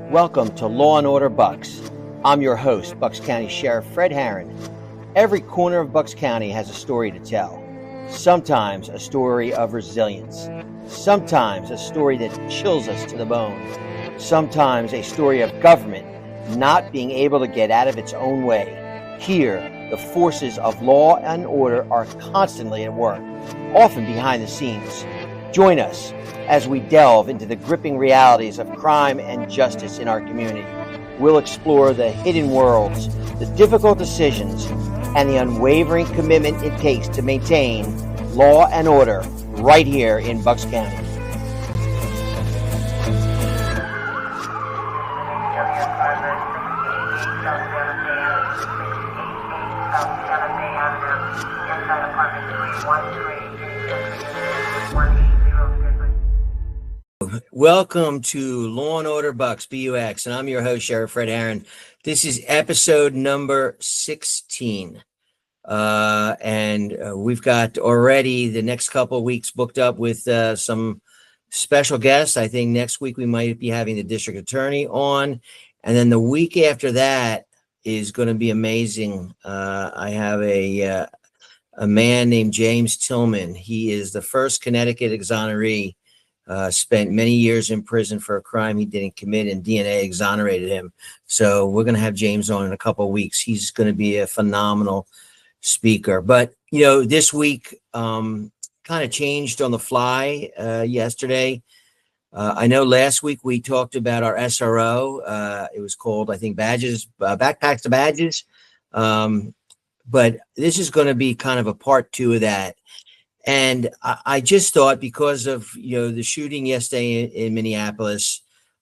Welcome to Law and Order BUX. I'm your host, Bucks County Sheriff Fred Harran. Every corner of Bucks County has a story to tell. Sometimes a story of resilience. Sometimes a story that chills us to the bone. Sometimes a story of government not being able to get out of its own way. Here, the forces of law and order are constantly at work, often behind the scenes. Join us as we delve into the gripping realities of crime and justice in our community. We'll explore the hidden worlds, the difficult decisions, and the unwavering commitment it takes to maintain law and order right here in Bucks County. Welcome to Law and Order BUX, BUX, and I'm your host, Sheriff Fred Harran. This is episode number 16. And we've got already the next couple of weeks booked up with some special guests. I think next week we might be having the district attorney on. And then the week after that is going to be amazing. I have a man named James Tillman. He is the first Connecticut exoneree. Spent many years in prison for a crime he didn't commit, and DNA exonerated him. So we're going to have James on in a couple of weeks. He's going to be a phenomenal speaker. But, you know, this week kind of changed on the fly yesterday. I know last week we talked about our SRO. It was called, I think, Badges, Backpacks to Badges. But this is going to be kind of a part two of that. And I just thought, because of, you know, the shooting yesterday in Minneapolis,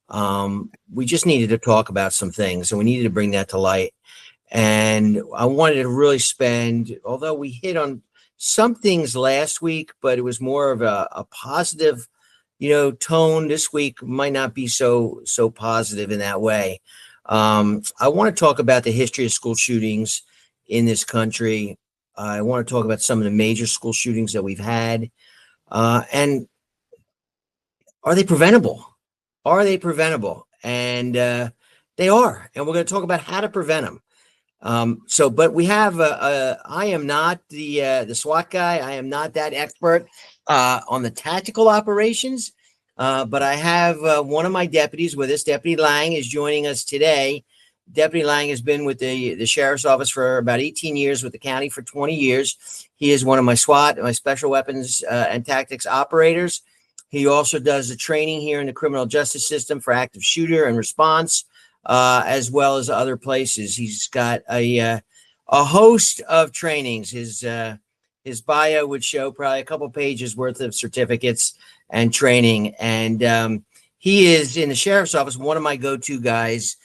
we just needed to talk about some things, and we needed to bring that to light. And I wanted to really spend, although we hit on some things last week, but it was more of a positive, you know, tone. This week might not be so positive in that way. I want to talk about the history of school shootings in this country. I want to talk about some of the major school shootings that we've had. And are they preventable? Are they preventable? And they are. And we're going to talk about how to prevent them. But we have, I am not the SWAT guy. I am not that expert on the tactical operations. But I have one of my deputies with us. Deputy Lang is joining us today. Deputy Lang has been with the sheriff's office for about 18 years, with the county for 20 years. He is one of my SWAT, my special weapons and tactics operators. He also does the training here in the criminal justice system for active shooter and response, as well as other places. He's got a host of trainings. His bio would show probably a couple pages worth of certificates and training. And he is, in the sheriff's office, one of my go-to guys.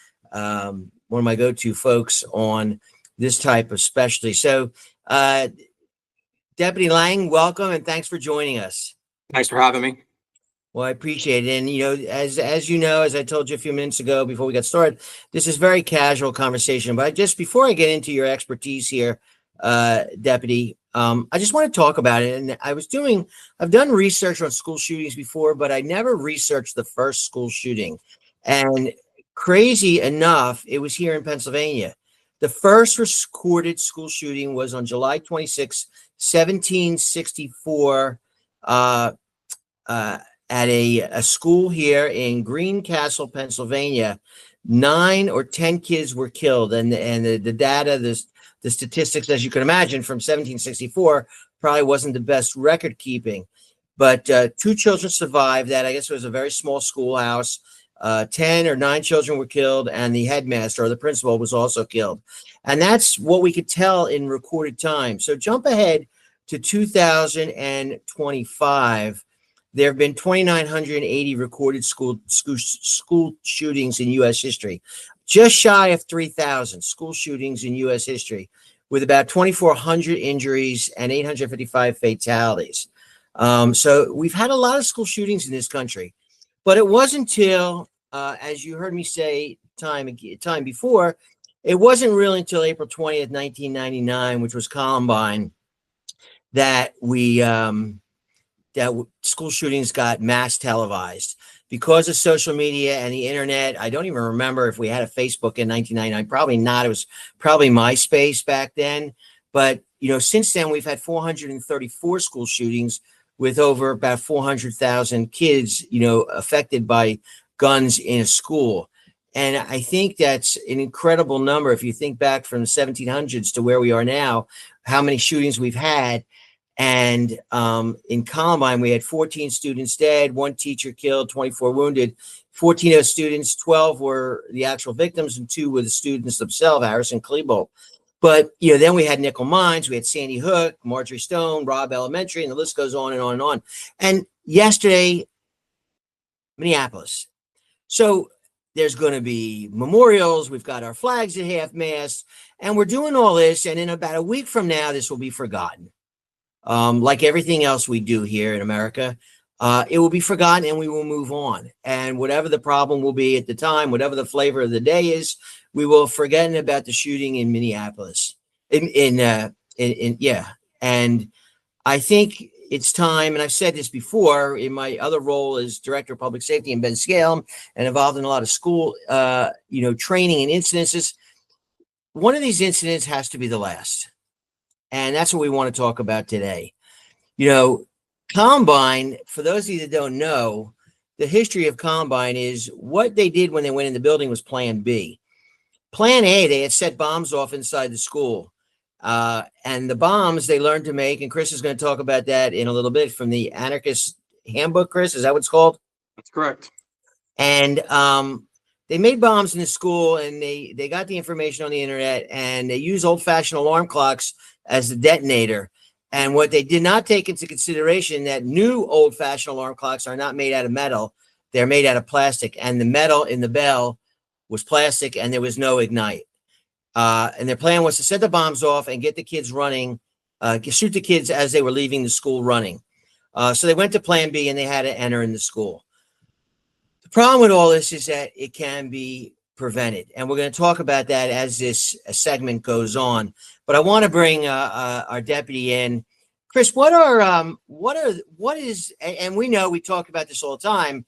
One of my go-to folks on this type of specialty. So, Deputy Lang, welcome, and thanks for joining us. Thanks for having me. Well, I appreciate it. And, you know, as you know, as I told you a few minutes ago before we got started, this is very casual conversation. But just before I get into your expertise here, Deputy, I just want to talk about it. And I've done research on school shootings before, but I never researched the first school shooting. And crazy enough, it was here in Pennsylvania. The first recorded school shooting was on July 26, 1764, at a school here in Greencastle, Pennsylvania. 9 or 10 kids were killed, and the data, the statistics, as you can imagine, from 1764 probably wasn't the best record keeping. But 2 children survived that. I guess it was a very small schoolhouse. 10 or 9 children were killed, and the headmaster or the principal was also killed. And that's what we could tell in recorded time. So jump ahead to 2025. There have been 2,980 recorded school shootings in U.S. history, just shy of 3,000 school shootings in U.S. history, with about 2,400 injuries and 855 fatalities. So we've had a lot of school shootings in this country. But it wasn't until, as you heard me say time before, it wasn't really until April 20th, 1999, which was Columbine, that we school shootings got mass televised because of social media and the internet. I don't even remember if we had a Facebook in 1999. Probably not. It was probably MySpace back then. But, since then, we've had 434 school shootings with over about 400,000 kids, affected by guns in a school. And I think that's an incredible number. If you think back from the 1700s to where we are now, how many shootings we've had. And in Columbine, we had 14 students dead, 1 teacher killed, 24 wounded. 14 of those students, 12 were the actual victims, and 2 were the students themselves, Harrison Klebold. But, then we had Nickel Mines, we had Sandy Hook, Marjorie Stone, Robb Elementary, and the list goes on and on and on. And yesterday, Minneapolis. So there's going to be memorials. We've got our flags at half-mast, and we're doing all this. And in about a week from now, this will be forgotten. Like everything else we do here in America, it will be forgotten and we will move on. And whatever the problem will be at the time, whatever the flavor of the day is, we will forget about the shooting in Minneapolis. And I think it's time, and I've said this before in my other role as Director of Public Safety in Bensalem and involved in a lot of school, training and incidences. One of these incidents has to be the last. And that's what we want to talk about today. Columbine, for those of you that don't know, the history of Columbine is what they did when they went in the building was Plan B. Plan A, they had set bombs off inside the school. And the bombs they learned to make, and Chris is going to talk about that in a little bit from the Anarchist Handbook, Chris, is that what it's called? That's correct. And they made bombs in the school, and they got the information on the internet, and they used old-fashioned alarm clocks as the detonator. And what they did not take into consideration, that new old-fashioned alarm clocks are not made out of metal. They're made out of plastic, and the metal in the bell was plastic, and there was no ignite. And their plan was to set the bombs off and get the kids running, shoot the kids as they were leaving the school running. So they went to Plan B, and they had to enter in the school. The problem with all this is that it can be prevented, and we're going to talk about that as this segment goes on. But I want to bring our deputy in, Chris. What is, and we know we talk about this all the time.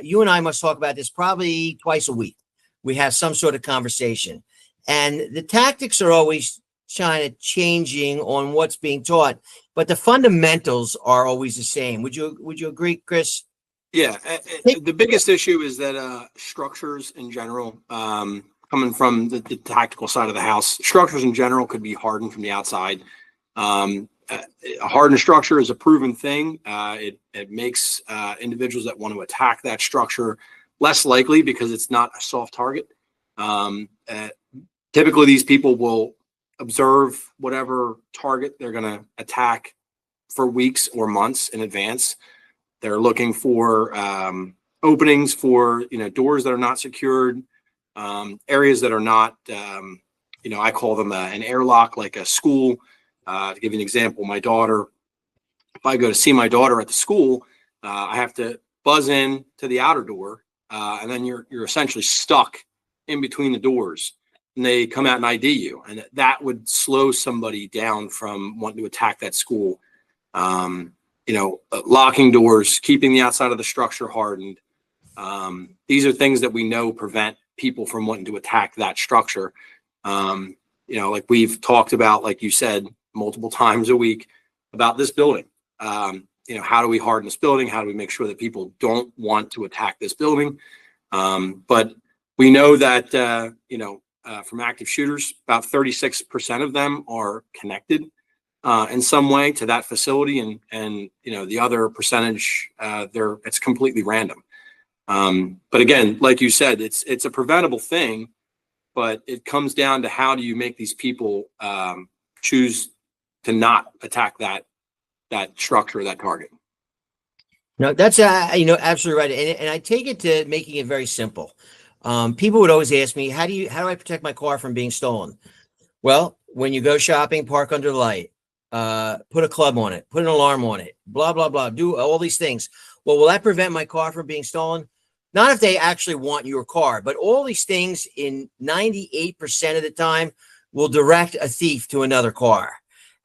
You and I must talk about this probably twice a week. We have some sort of conversation, and the tactics are always kind of changing on what's being taught, but the fundamentals are always the same. Would you agree, Chris? Yeah, the biggest issue is that structures in general, coming from the tactical side of the house, structures in general could be hardened from the outside. A hardened structure is a proven thing. It makes individuals that want to attack that structure less likely because it's not a soft target. Typically, these people will observe whatever target they're going to attack for weeks or months in advance. They're looking for openings for, doors that are not secured, areas that are not, I call them an airlock, like a school. To give you an example, my daughter, if I go to see my daughter at the school, I have to buzz in to the outer door, and then you're essentially stuck in between the doors, and they come out and ID you, and that would slow somebody down from wanting to attack that school. Locking doors, keeping the outside of the structure hardened. These are things that we know prevent people from wanting to attack that structure. Like we've talked about, like you said, multiple times a week about this building. How do we harden this building? How do we make sure that people don't want to attack this building? But we know that, from active shooters, about 36% of them are connected in some way to that facility, and the other percentage, it's completely random. But again, like you said, it's a preventable thing, but it comes down to how do you make these people choose to not attack that structure, that target. No, that's absolutely right, and I take it to making it very simple. People would always ask me, how do I protect my car from being stolen? Well, when you go shopping, park under the light. Put a club on it, put an alarm on it, blah, blah, blah, do all these things. Well, will that prevent my car from being stolen? Not if they actually want your car, but all these things in 98% of the time will direct a thief to another car.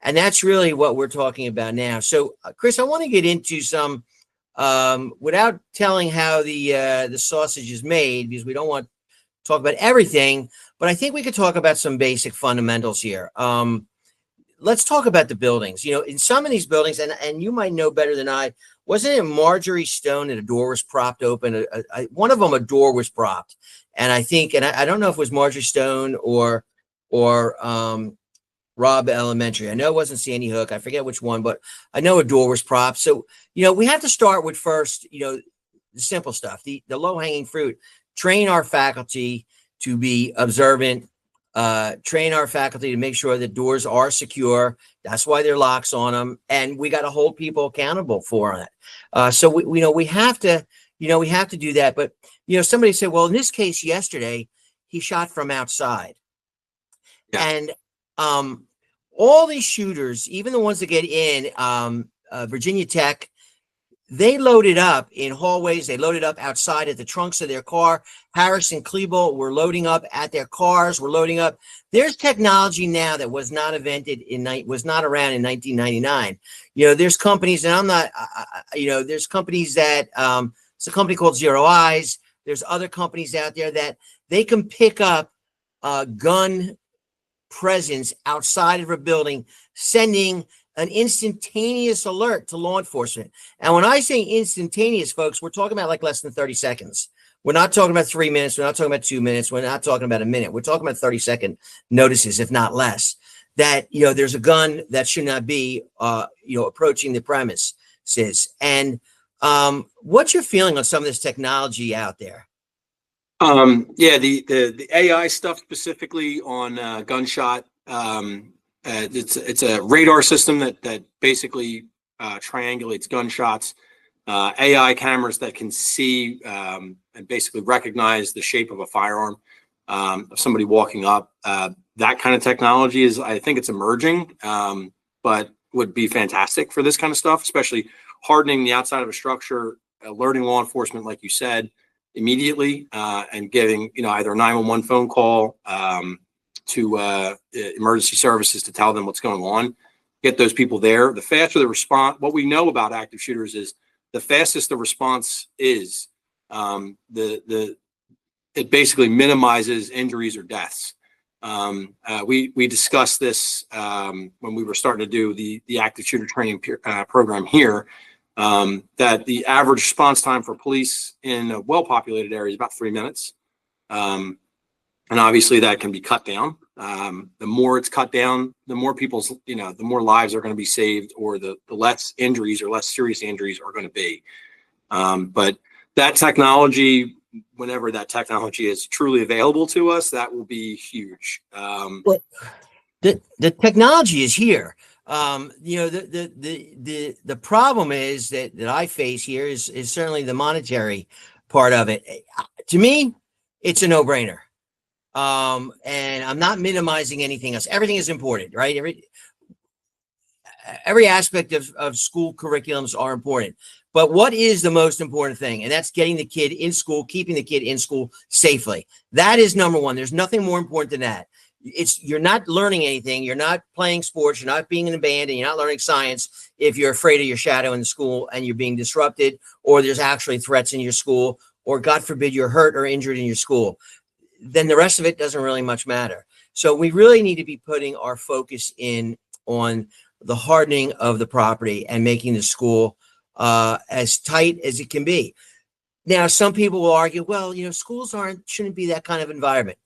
And that's really what we're talking about now. So, Chris, I want to get into some, without telling how the sausage is made, because we don't want to talk about everything, but I think we could talk about some basic fundamentals here. Let's talk about the buildings. You know, in some of these buildings, and you might know better than I, wasn't it Marjorie Stone that a door was propped open? One of them, a door was propped. And I think, and I don't know if it was Marjorie Stone or Robb Elementary. I know it wasn't Sandy Hook. I forget which one, but I know a door was propped. So, you know, we have to start with first, you know, the simple stuff, the low-hanging fruit. Train our faculty to be observant, train our faculty to make sure that doors are secure. That's why there are locks on them. And we got to hold people accountable for it. So we have to do that. But, you know, somebody said, well, in this case yesterday, he shot from outside. Yeah. And all these shooters, even the ones that get in, Virginia Tech, they loaded up in hallways. They loaded up outside at the trunks of their car. Harris and Klebold were loading up at their cars. We're loading up. There's technology now that was not around in 1999. You know, there's companies, and I'm not. There's companies that it's a company called Zero Eyes. There's other companies out there that they can pick up gun presence outside of a building, sending an instantaneous alert to law enforcement. And when I say instantaneous, folks, we're talking about like less than 30 seconds. We're not talking about 3 minutes. We're not talking about 2 minutes. We're not talking about a minute. We're talking about 30-second notices, if not less, that, you know, there's a gun that should not be, approaching the premises. And what's your feeling on some of this technology out there? The AI stuff specifically on gunshot. It's a radar system that basically triangulates gunshots. AI cameras that can see and basically recognize the shape of a firearm of somebody walking up. That kind of technology I think it's emerging, but would be fantastic for this kind of stuff, especially hardening the outside of a structure, alerting law enforcement, like you said, immediately, and getting, you know, either a 911 phone call to emergency services to tell them what's going on, get those people there. The faster the response, what we know about active shooters is the fastest the response is, it basically minimizes injuries or deaths. We discussed this when we were starting to do the active shooter training program here, that the average response time for police in a well-populated area is about 3 minutes. And obviously that can be cut down. The more it's cut down, the more people's, the more lives are going to be saved, or the less injuries or less serious injuries are going to be. But that technology, whenever that technology is truly available to us, that will be huge. Well, the technology is here. The problem is that I face here is certainly the monetary part of it. To me, it's a no-brainer. And I'm not minimizing anything else. Everything is important, right? Every aspect of school curriculums are important. But what is the most important thing? And that's getting the kid in school, keeping the kid in school safely. That is number one. There's nothing more important than that. You're not learning anything. You're not playing sports. You're not being in a band, and you're not learning science if you're afraid of your shadow in the school and you're being disrupted, or there's actually threats in your school, or God forbid you're hurt or injured in your school. Then the rest of it doesn't really much matter. So we really need to be putting our focus in on the hardening of the property and making the school as tight as it can be. Now, some people will argue, well, schools shouldn't be that kind of environment.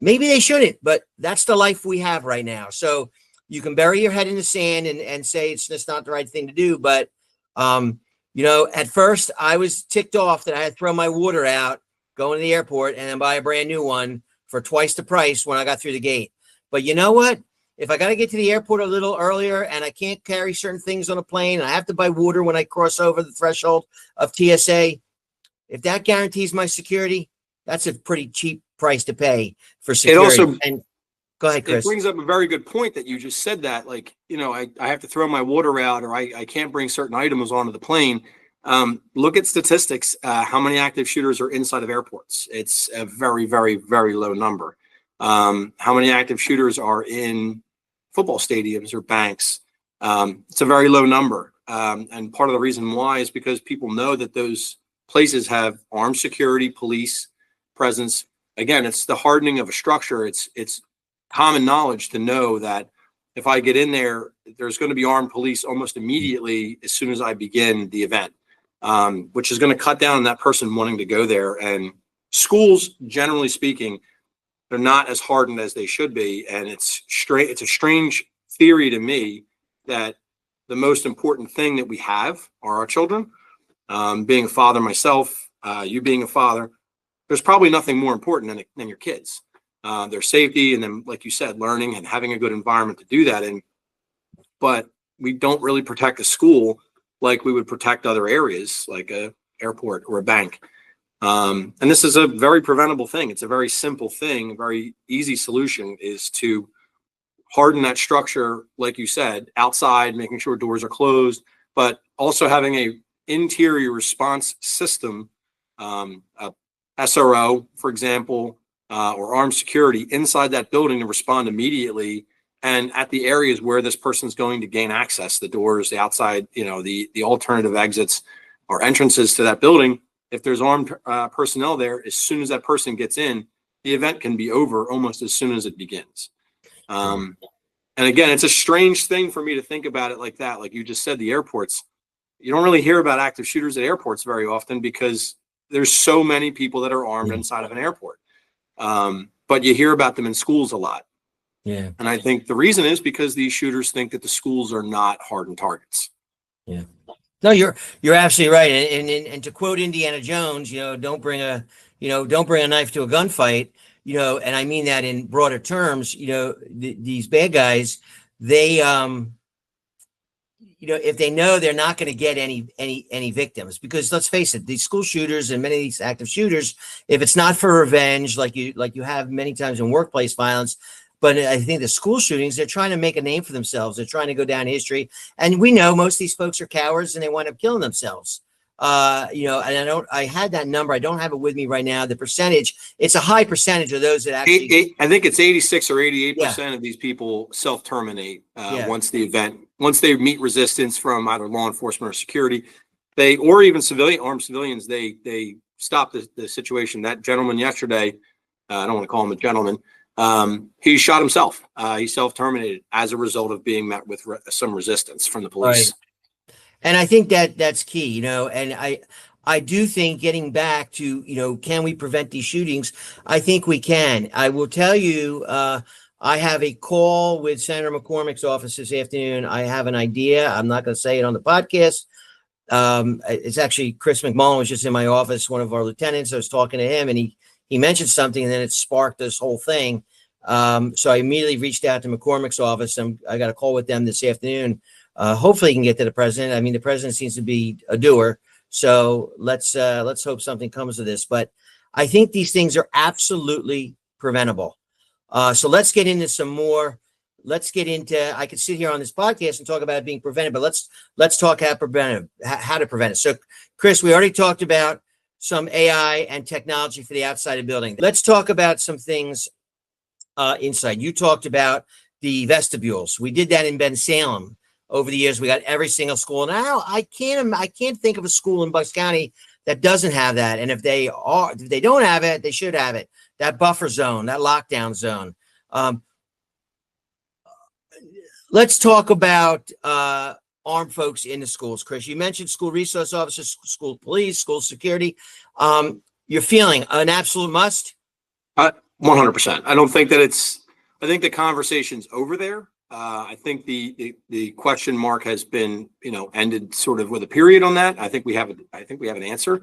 Maybe they shouldn't, but that's the life we have right now. So you can bury your head in the sand and say it's just not the right thing to do. But, at first I was ticked off that I had to throw my water out, go into the airport, and then buy a brand new one for twice the price when I got through the gate. But you know what? If I got to get to the airport a little earlier and I can't carry certain things on a plane, and I have to buy water when I cross over the threshold of TSA, if that guarantees my security, that's a pretty cheap price to pay for security. And go ahead, Chris. It brings up a very good point that you just said that, like, I have to throw my water out, or I can't bring certain items onto the plane. Look at statistics. How many active shooters are inside of airports? It's a very, very, very low number. How many active shooters are in football stadiums or banks. It's a very low number. And part of the reason why is because people know that those places have armed security, police presence. Again, it's the hardening of a structure. It's common knowledge to know that if I get in there, there's going to be armed police almost immediately as soon as I begin the event, which is going to cut down on that person wanting to go there. And schools, generally speaking, they're not as hardened as they should be. And it's a strange theory to me that the most important thing that we have are our children. Being a father myself, you being a father, there's probably nothing more important than your kids, their safety, and then, like you said, learning and having a good environment to do that in. But we don't really protect a school like we would protect other areas, like a airport or a bank. And this is a very preventable thing. It's a very simple thing. A very easy solution is to harden that structure, like you said, outside, making sure doors are closed, but also having a interior response system, a SRO, for example, or armed security inside that building to respond immediately. And at the areas where this person's going to gain access, the doors, the outside, the alternative exits or entrances to that building, if there's armed personnel there, as soon as that person gets in, the event can be over almost as soon as it begins. And again, it's a strange thing for me to think about it like that. Like you just said, the airports, you don't really hear about active shooters at airports very often because there's so many people that are armed inside of an airport. But you hear about them in schools a lot. Yeah. And I think the reason is because these shooters think that the schools are not hardened targets. Yeah. No, you're absolutely right. And to quote Indiana Jones, don't bring a knife to a gunfight, and I mean that in broader terms. These bad guys, they if they know they're not going to get any victims, because let's face it, these school shooters and many of these active shooters, if it's not for revenge, like you have many times in workplace violence, but I think the school shootings, they're trying to make a name for themselves. They're trying to go down history. And we know most of these folks are cowards and they wind up killing themselves. And I had that number. I don't have it with me right now. The percentage, it's a high percentage of those that actually. I think it's 86 or 88% of these people self-terminate once they meet resistance from either law enforcement or security, or even armed civilians, they stop the situation. That gentleman yesterday, I don't want to call him a gentleman, he shot himself. He self-terminated as a result of being met with some resistance from the police. Right. And I think that's key, and I do think getting back to, can we prevent these shootings? I think we can. I will tell you, I have a call with Senator McCormick's office this afternoon. I have an idea. I'm not going to say it on the podcast. It's actually Chris McMullen was just in my office, one of our lieutenants. I was talking to him and he mentioned something and then it sparked this whole thing. So I immediately reached out to McCormick's office. I got a call with them this afternoon. Hopefully he can get to the president. I mean, the president seems to be a doer. So let's hope something comes of this. But I think these things are absolutely preventable. So let's get into some more. Let's get into, I could sit here on this podcast and talk about it being prevented, but let's talk how to prevent it. So Chris, we already talked about some AI and technology for the outside of building. Let's talk about some things inside. You talked about the vestibules. We did that in Ben Salem. Over the years, we got every single school. Now I can't think of a school in Bucks County that doesn't have that. And if they don't have it, they should have it. That buffer zone, that lockdown zone. Let's talk about armed folks in the schools. Chris, you mentioned school resource officers, school police, school security. You're feeling an absolute must? 100%. I don't think that I think the conversation's over there. I think the question mark has been, ended sort of with a period on that. I think we have an answer.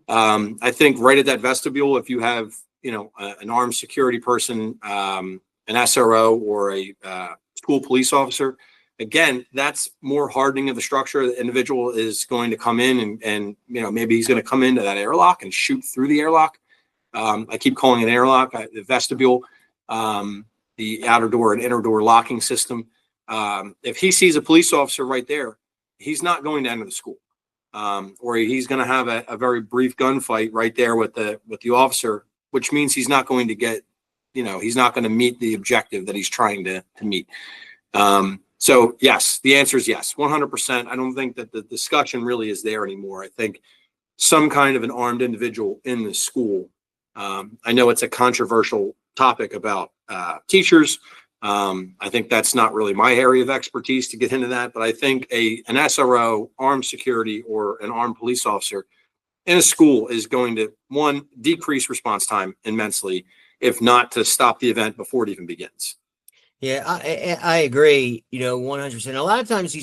I think right at that vestibule, if you have, an armed security person, an SRO or a school police officer, again, that's more hardening of the structure. The individual is going to come in and maybe he's going to come into that airlock and shoot through the airlock. I keep calling it an airlock, the vestibule. The outer door and inner door locking system. If he sees a police officer right there, he's not going to enter the school, or he's going to have a very brief gunfight right there with the officer, which means he's not going to get, he's not going to meet the objective that he's trying to meet. So yes, the answer is yes, 100%. I don't think that the discussion really is there anymore. I think some kind of an armed individual in the school. I know it's a controversial topic about teachers. I think that's not really my area of expertise to get into that, but I think an SRO, armed security, or an armed police officer in a school is going to, one, decrease response time immensely, if not to stop the event before it even begins. Yeah, I agree, 100%. A lot of times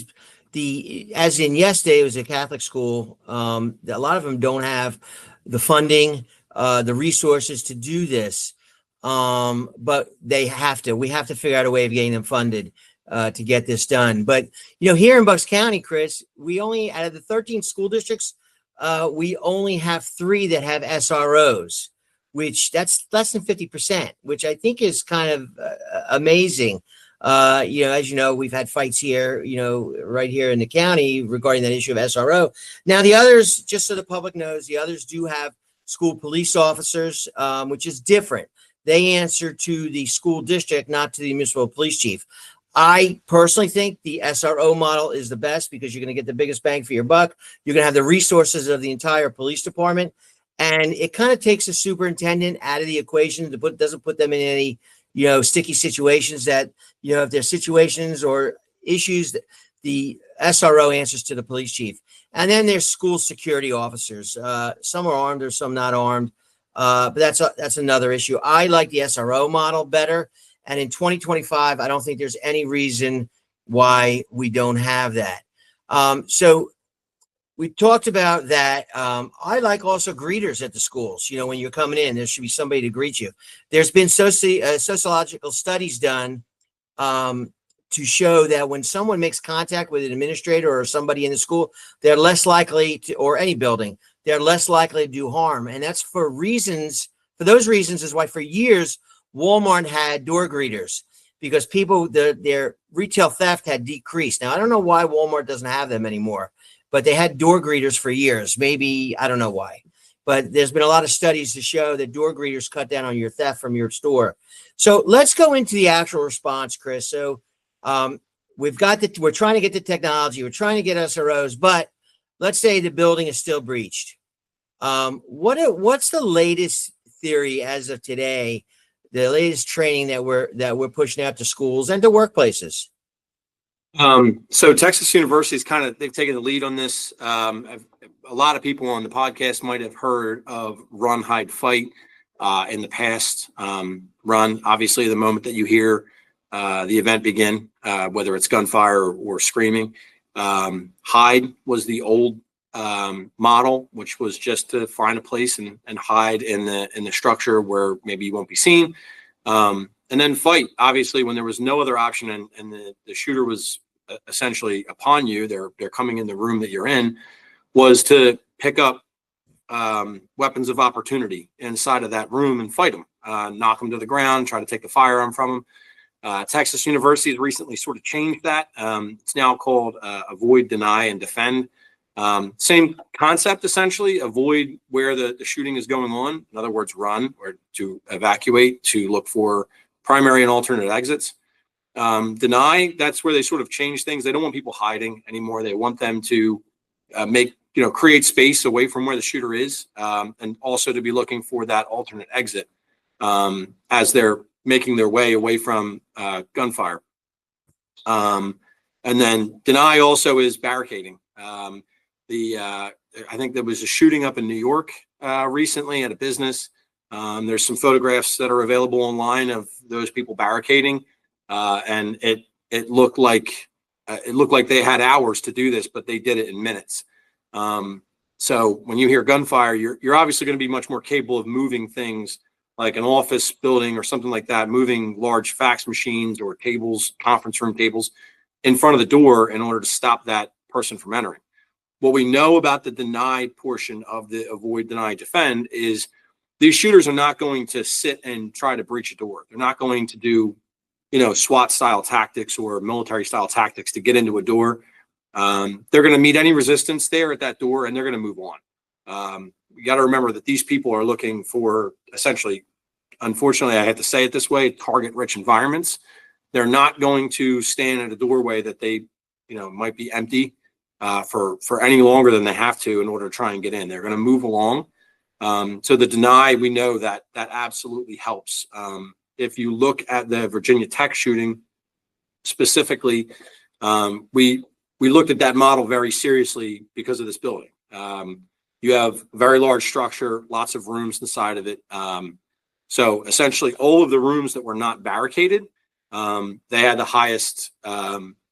as in yesterday, it was a Catholic school. A lot of them don't have the funding, the resources to do this. But we have to figure out a way of getting them funded, to get this done. But, here in Bucks County, Chris, we only, out of the 13 school districts, we only have 3 that have SROs, which that's less than 50%, which I think is kind of amazing. As you know, we've had fights here, right here in the county regarding that issue of SRO. Now, the others, just so the public knows, the others do have school police officers, which is different. They answer to the school district, not to the municipal police chief. I personally think the SRO model is the best because you're going to get the biggest bang for your buck. You're going to have the resources of the entire police department. And it kind of takes a superintendent out of the equation, doesn't put them in any, sticky situations that, if there's situations or issues, the SRO answers to the police chief. And then there's school security officers. Some are armed or some not armed. But that's another issue. I like the SRO model better. And in 2025, I don't think there's any reason why we don't have that. So we talked about that. I like also greeters at the schools. When you're coming in, there should be somebody to greet you. There's been sociological studies done to show that when someone makes contact with an administrator or somebody in the school, they're less likely to, or any building, they're less likely to do harm. And that's for those reasons is why for years, Walmart had door greeters, because their retail theft had decreased. Now, I don't know why Walmart doesn't have them anymore, but they had door greeters for years. Maybe, I don't know why, but there's been a lot of studies to show that door greeters cut down on your theft from your store. So let's go into the actual response, Chris. So we're trying to get the technology, we're trying to get SROs, but let's say the building is still breached. What's the latest theory as of today, the latest training that we're pushing out to schools and to workplaces? So Texas University they've taken the lead on this. A lot of people on the podcast might have heard of run, hide, fight in the past. Run, obviously, the moment that you hear the event begin, whether it's gunfire or screaming. Hide was the old model, which was just to find a place and hide in the structure where maybe you won't be seen. And then fight, obviously, when there was no other option and the shooter was essentially upon you, they're coming in the room that you're in, was to pick up weapons of opportunity inside of that room and fight them, knock them to the ground, try to take the firearm from them. Texas University has recently sort of changed that. It's now called avoid, deny, and defend. Same concept, essentially. Avoid where the shooting is going on. In other words, run, or to evacuate, to look for primary and alternate exits. Deny, that's where they sort of change things. They don't want people hiding anymore. They want them to create space away from where the shooter is, and also to be looking for that alternate exit as they're making their way away from gunfire. And then deny also is barricading. I think there was a shooting up in New York recently at a business. There's some photographs that are available online of those people barricading, and it looked like they had hours to do this, but they did it in minutes. So when you hear gunfire, you're obviously going to be much more capable of moving things like an office building or something like that, moving large fax machines or tables, conference room tables, in front of the door in order to stop that person from entering. What we know about the denied portion of the avoid, deny, defend is these shooters are not going to sit and try to breach a door. They're not going to do, SWAT style tactics or military style tactics to get into a door. They're going to meet any resistance there at that door, and they're going to move on. You got to remember that these people are looking for, essentially, unfortunately, I have to say it this way, target-rich environments. They're not going to stand at a doorway that they, might be empty for any longer than they have to in order to try and get in. They're going to move along. So the deny, we know that absolutely helps. If you look at the Virginia Tech shooting specifically, we looked at that model very seriously because of this building. You have a very large structure, lots of rooms inside of it. So essentially all of the rooms that were not barricaded, they had the highest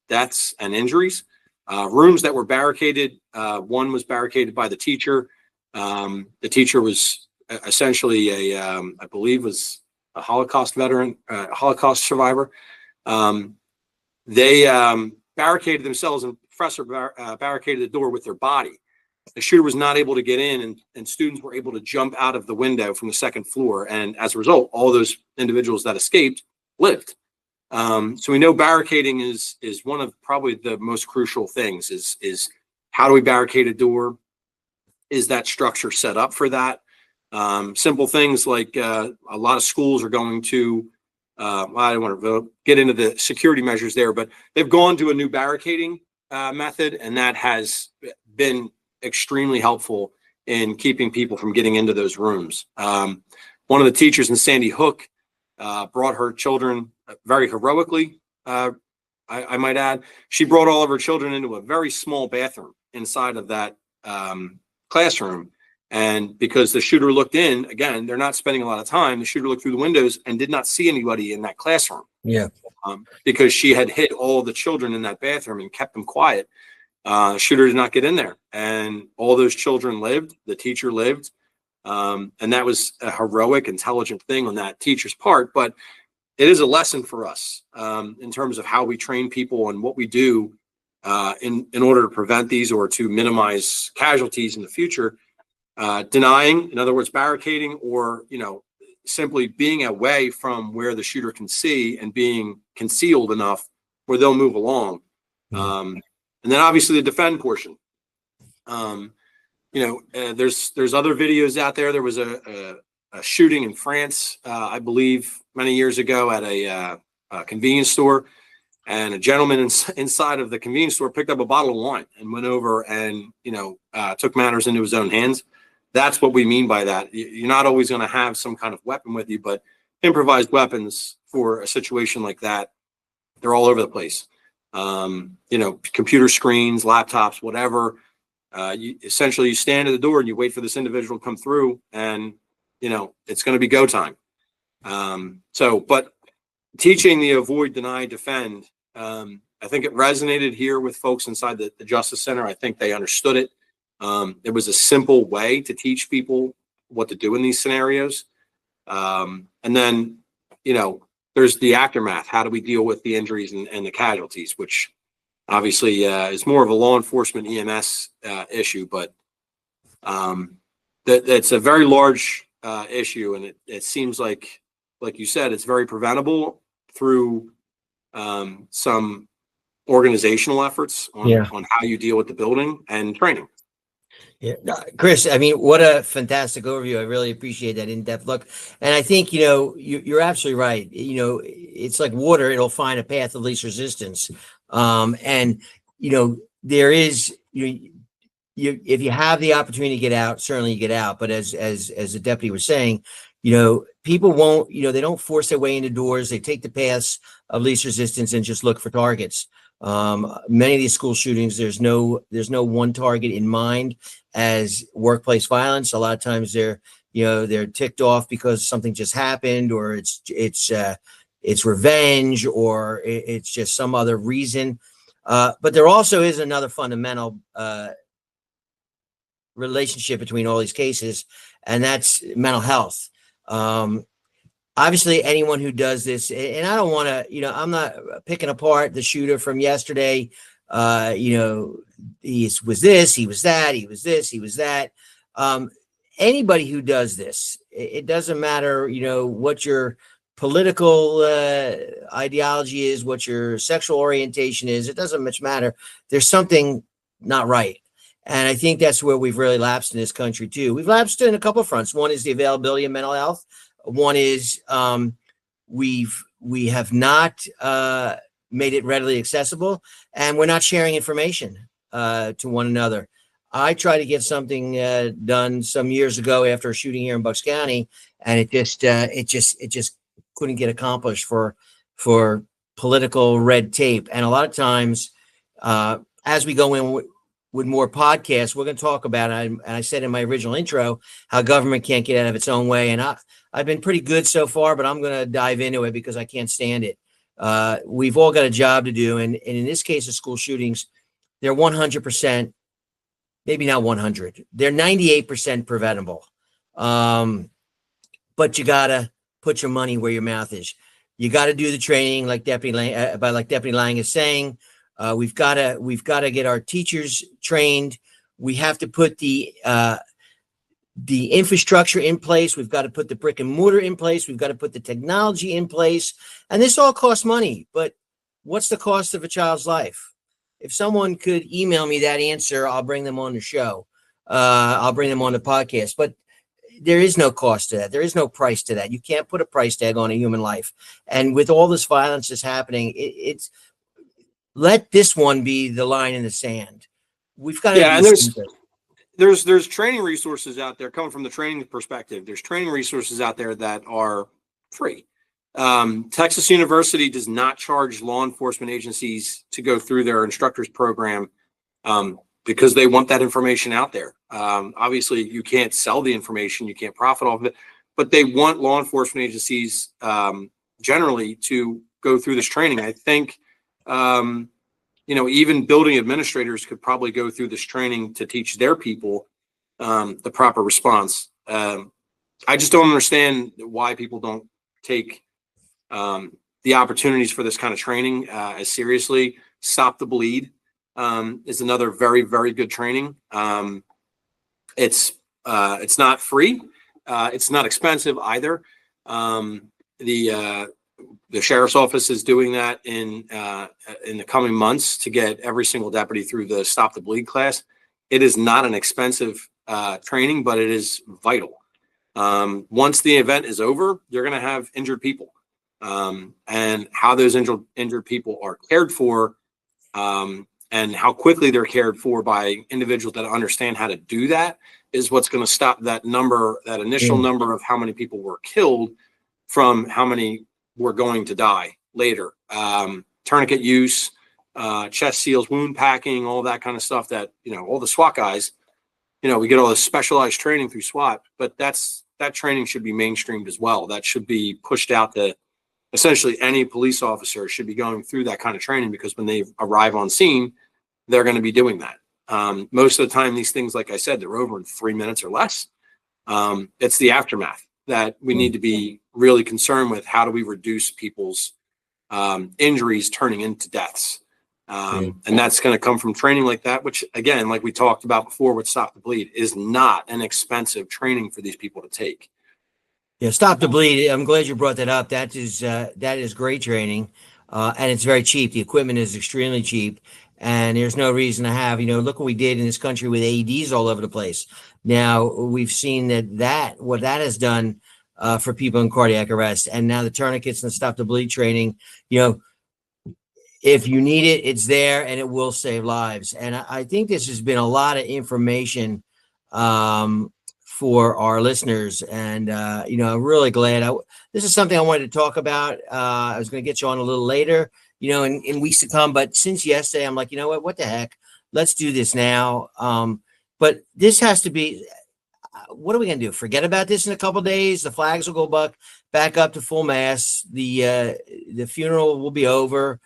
deaths and injuries. Rooms that were barricaded, one was barricaded by the teacher. The teacher was essentially I believe was a Holocaust veteran, Holocaust survivor. They barricaded themselves, and the professor barricaded the door with their body. The shooter was not able to get in, and students were able to jump out of the window from the second floor. And as a result, all those individuals that escaped lived. So we know barricading is one of probably the most crucial things is how do we barricade a door? Is that structure set up for that? Simple things like a lot of schools are going to, I don't want to get into the security measures there, but they've gone to a new barricading method, and that has been extremely helpful in keeping people from getting into those rooms. One of the teachers in Sandy Hook brought her children very heroically, I might add. She brought all of her children into a very small bathroom inside of that classroom. And because the shooter looked in, again, they're not spending a lot of time. The shooter looked through the windows and did not see anybody in that classroom. Yeah. Because she had hid all the children in that bathroom and kept them quiet. Shooter did not get in there, and all those children lived. The teacher lived, and that was a heroic, intelligent thing on that teacher's part. But it is a lesson for us in terms of how we train people and what we do in order to prevent these or to minimize casualties in the future. Denying, in other words, barricading, or simply being away from where the shooter can see and being concealed enough where they'll move along. And then obviously the defend portion. There's other videos out there. There was a shooting in France, I believe, many years ago at a convenience store, and a gentleman inside of the convenience store picked up a bottle of wine and went over and took matters into his own hands. That's what we mean by that. You're not always going to have some kind of weapon with you, but improvised weapons for a situation like that, they're all over the place. Computer screens, laptops, whatever. Essentially you stand at the door and you wait for this individual to come through, and it's going to be go time. But teaching the avoid, deny, defend, I think it resonated here with folks inside the Justice Center. I think they understood it. It was a simple way to teach people what to do in these scenarios. And then, there's the aftermath. How do we deal with the injuries and the casualties, which obviously is more of a law enforcement EMS issue, but that's a very large issue. And it seems like you said, it's very preventable through some organizational efforts on how you deal with the building and training. Yeah, Chris, I mean, what a fantastic overview. I really appreciate that in-depth look. And I think, you're absolutely right. It's like water. It'll find a path of least resistance. And, there is, if you have the opportunity to get out, certainly you get out. But as the deputy was saying, people won't, they don't force their way into doors. They take the paths of least resistance and just look for targets. Many of these school shootings, there's no one target in mind as workplace violence. A lot of times they're ticked off because something just happened, or it's revenge, or it's just some other reason. But there also is another fundamental relationship between all these cases, and that's mental health. Obviously, anyone who does this, and I don't want to, I'm not picking apart the shooter from yesterday. He was this, he was that, he was this, he was that. Anybody who does this, it doesn't matter, what your political ideology is, what your sexual orientation is. It doesn't much matter. There's something not right. And I think that's where we've really lapsed in this country too. We've lapsed in a couple of fronts. One is the availability of mental health. One is we have not made it readily accessible, and we're not sharing information to one another. I tried to get something done some years ago after a shooting here in Bucks County, and it just couldn't get accomplished for political red tape. And a lot of times, as we go in with more podcasts, we're going to talk about it. And I said in my original intro how government can't get out of its own way, and I've been pretty good so far, but I'm going to dive into it because I can't stand it. We've all got a job to do, and in this case of school shootings, they're 100%. Maybe not 100. They're 98% preventable. But you gotta put your money where your mouth is. You got to do the training, like Deputy Lang is saying. We've got to get our teachers trained. We have to put the infrastructure in place. We've got to put the brick and mortar in place. We've got to put the technology in place. And this all costs money. But what's the cost of a child's life? If someone could email me that answer, I'll bring them on the show. I'll bring them on the podcast. But there is no cost to that. There is no price to that. You can't put a price tag on a human life. And with all this violence that's happening, it's let this one be the line in the sand. We've got to. Yeah, and there's training resources out there coming from the training perspective. There's training resources out there that are free. Texas University does not charge law enforcement agencies to go through their instructors program because they want that information out there. Obviously, you can't sell the information, you can't profit off of it, but they want law enforcement agencies generally to go through this training. I think, even building administrators could probably go through this training to teach their people the proper response. I just don't understand why people don't take the opportunities for this kind of training as seriously. Stop the Bleed is another very, very good training. It's not free. It's not expensive either. The sheriff's office is doing that in the coming months to get every single deputy through the Stop the Bleed class. It is not an expensive training, but it is vital. Once the event is over, you're going to have injured people. And how those injured people are cared for, and how quickly they're cared for by individuals that understand how to do that is what's going to stop that number, that initial number of how many people were killed from how many were going to die later. Tourniquet use, chest seals, wound packing, all that kind of stuff that, all the SWAT guys, we get all this specialized training through SWAT, but that training should be mainstreamed as well. That should be pushed out to essentially any police officer should be going through that kind of training, because when they arrive on scene, they're going to be doing that. Most of the time, these things, like I said, they're over in 3 minutes or less. It's the aftermath that we need to be really concerned with. How do we reduce people's injuries turning into deaths? And that's going to come from training like that, which, again, like we talked about before with Stop the Bleed, is not an expensive training for these people to take. Yeah, Stop the Bleed. I'm glad you brought that up. That is great training, and it's very cheap. The equipment is extremely cheap, and there's no reason to have. Look what we did in this country with AEDs all over the place. Now we've seen what that has done for people in cardiac arrest, and now the tourniquets and the Stop the Bleed training. If you need it, it's there, and it will save lives. And I think this has been a lot of information for our listeners, and I'm really glad. This is something I wanted to talk about. I was going to get you on a little later, in weeks to come, but since yesterday, I'm like, what the heck? Let's do this now. But this has to be. What are we going to do? Forget about this in a couple of days? The flags will go back up to full mast. The funeral will be over.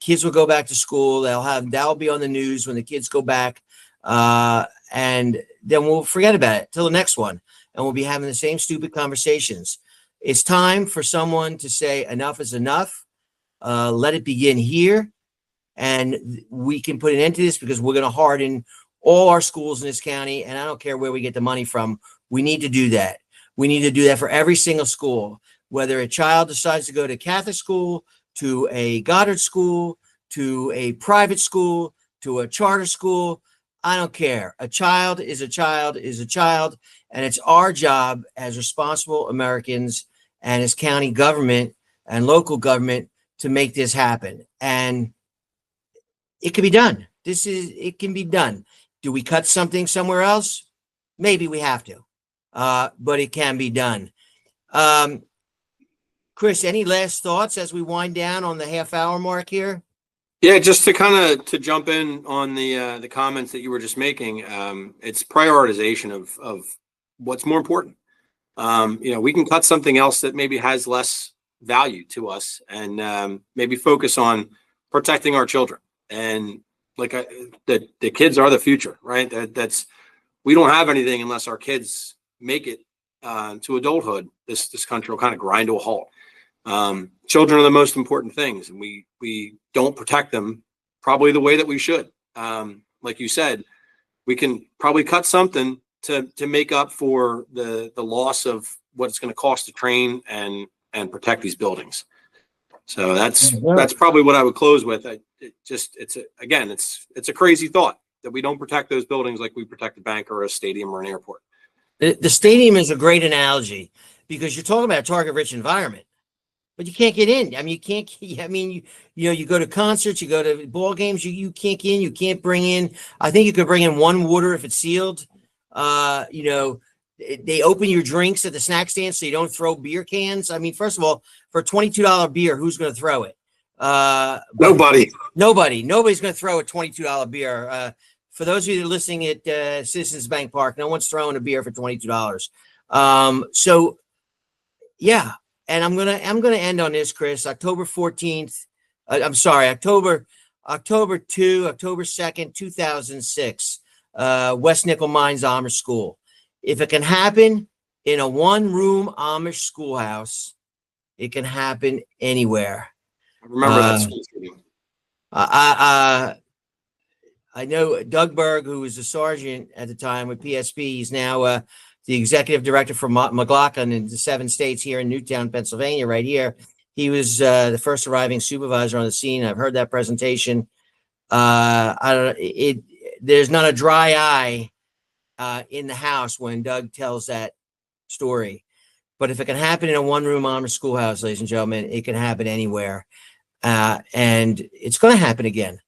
Kids will go back to school. That'll be on the news when the kids go back. And then we'll forget about it till the next one. And we'll be having the same stupid conversations. It's time for someone to say enough is enough. Let it begin here. And we can put an end to this, because we're going to harden all our schools in this county. And I don't care where we get the money from. We need to do that. We need to do that for every single school, whether a child decides to go to Catholic school, to a Goddard school, to a private school, to a charter school. I don't care. A child is a child is a child. And it's our job as responsible Americans and as county government and local government to make this happen. And it can be done. It can be done. Do we cut something somewhere else? Maybe we have to, but it can be done. Chris, any last thoughts as we wind down on the half-hour mark here? Yeah, just to kind of to jump in on the comments that you were just making, it's prioritization of what's more important. We can cut something else that maybe has less value to us, and maybe focus on protecting our children. And the kids are the future, right? We don't have anything unless our kids make it to adulthood. This country will kind of grind to a halt. Children are the most important things, and we don't protect them probably the way that we should. Like you said, we can probably cut something to make up for the loss of what it's going to cost to train and protect these buildings. So that's probably what I would close with. It's a crazy thought that we don't protect those buildings like we protect a bank or a stadium or an airport. The stadium is a great analogy because you're talking about a target-rich environment, but you can't get in. I mean, you can't. I mean, you go to concerts, you go to ball games. You can't get in. You can't bring in. I think you could bring in one water if it's sealed. They open your drinks at the snack stand so you don't throw beer cans. I mean, first of all, for a $22 beer, who's going to throw it? Nobody's going to throw a $22 beer. For those of you that are listening at Citizens Bank Park, no one's throwing a beer for $22. So yeah, and I'm gonna end on this, Chris. October 14th. October 2nd, 2006. West Nickel Mines Amish School. If it can happen in a one-room Amish schoolhouse, it can happen anywhere. I remember that school shooting. I know Doug Berg, who was a sergeant at the time with PSP. He's now the executive director for McLaughlin in the 7 states here in Newtown, Pennsylvania, right here. He was the first arriving supervisor on the scene. I've heard that presentation. There's not a dry eye in the house when Doug tells that story. But if it can happen in a one-room Amish schoolhouse, ladies and gentlemen, it can happen anywhere. And it's going to happen again.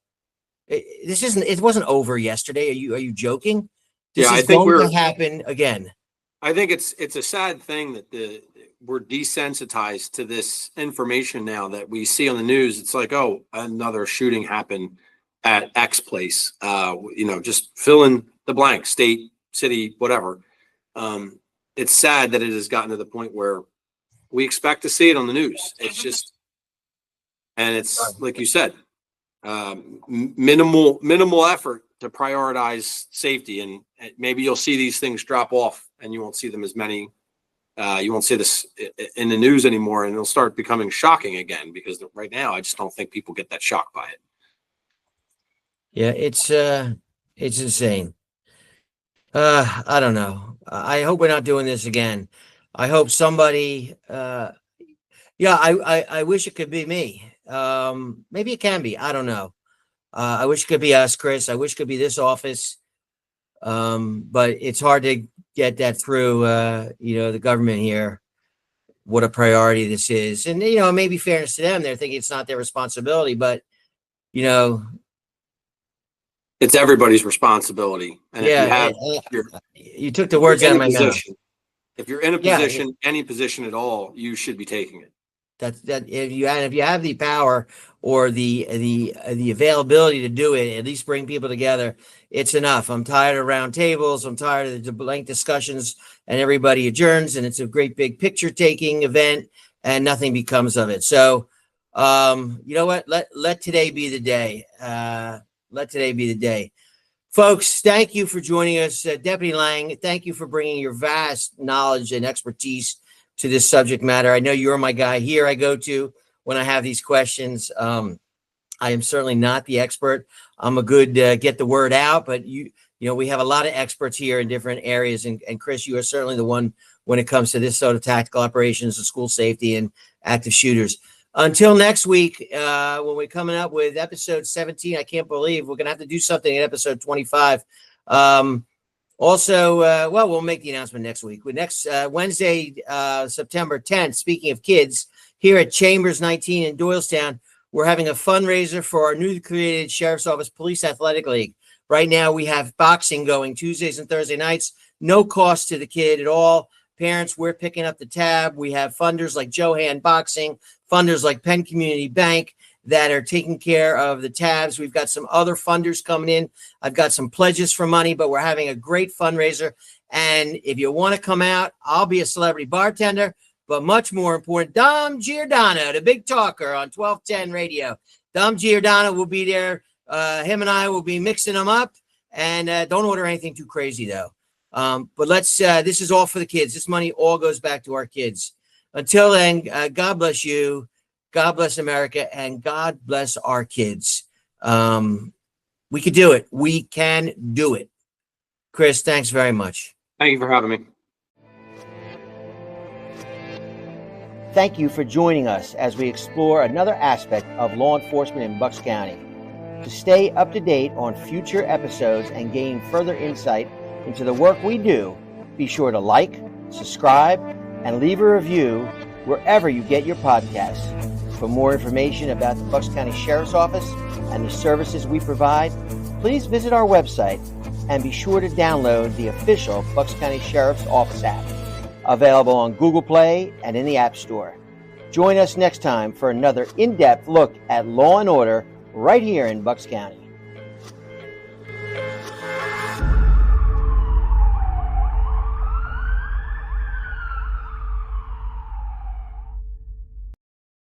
It wasn't over yesterday. Are you joking? This is going to happen again. I think it's a sad thing that we're desensitized to this information now that we see on the news. It's like, oh, another shooting happened at X place. Just fill in the blank, state, city, whatever. It's sad that it has gotten to the point where we expect to see it on the news. It's just, and it's like you said, minimal effort to prioritize safety, and maybe you'll see these things drop off, and you won't see them as many. You won't see this in the news anymore, and it'll start becoming shocking again, because right now I just don't think people get that shocked by it. Yeah, it's insane. I don't know. I hope we're not doing this again. I hope somebody. I wish it could be me. Maybe it can be. I don't know. I wish it could be us, Chris. I wish it could be this office. But it's hard to get that through, the government here, what a priority this is. And, maybe fairness to them, they're thinking it's not their responsibility, but, it's everybody's responsibility. And you took the words out of my mouth. If you're in a position, any position at all, you should be taking it. That if you have the power or the availability to do it, at least bring people together, it's enough. I'm tired of round tables. I'm tired of the blank discussions and everybody adjourns, and it's a great big picture taking event and nothing becomes of it. So, you know what? Let today be the day. Let today be the day. Folks, thank you for joining us. Deputy Lang, thank you for bringing your vast knowledge and expertise to this subject matter. I know you're my guy here I go to when I have these questions. I am certainly not the expert. I'm a good get the word out, but we have a lot of experts here in different areas. And Chris, you are certainly the one when it comes to this sort of tactical operations and school safety and active shooters. Until next week, when we're coming up with episode 17, I can't believe we're going to have to do something in episode 25. Also, well, we'll make the announcement next week. Next Wednesday, September 10th, speaking of kids, here at Chambers 19 in Doylestown, we're having a fundraiser for our newly created Sheriff's Office Police Athletic League. Right now, we have boxing going Tuesdays and Thursday nights. No cost to the kid at all. Parents, we're picking up the tab. We have funders like Johan Boxing, funders like Penn Community Bank that are taking care of the tabs. We've got some other funders coming in. I've got some pledges for money, but we're having a great fundraiser. And if you want to come out, I'll be a celebrity bartender, but much more important, Dom Giordano, the big talker on 1210 radio. Dom Giordano will be there. Him and I will be mixing them up, and don't order anything too crazy though. But this is all for the kids. This money all goes back to our kids. Until then, God bless you. God bless America, and God bless our kids. We could do it. We can do it. Chris, thanks very much. Thank you for having me. Thank you for joining us as we explore another aspect of law enforcement in Bucks County. To stay up to date on future episodes and gain further insight into the work we do, be sure to like, subscribe, and leave a review wherever you get your podcasts. For more information about the Bucks County Sheriff's Office and the services we provide, please visit our website and be sure to download the official Bucks County Sheriff's Office app, available on Google Play and in the App Store. Join us next time for another in-depth look at law and order right here in Bucks County.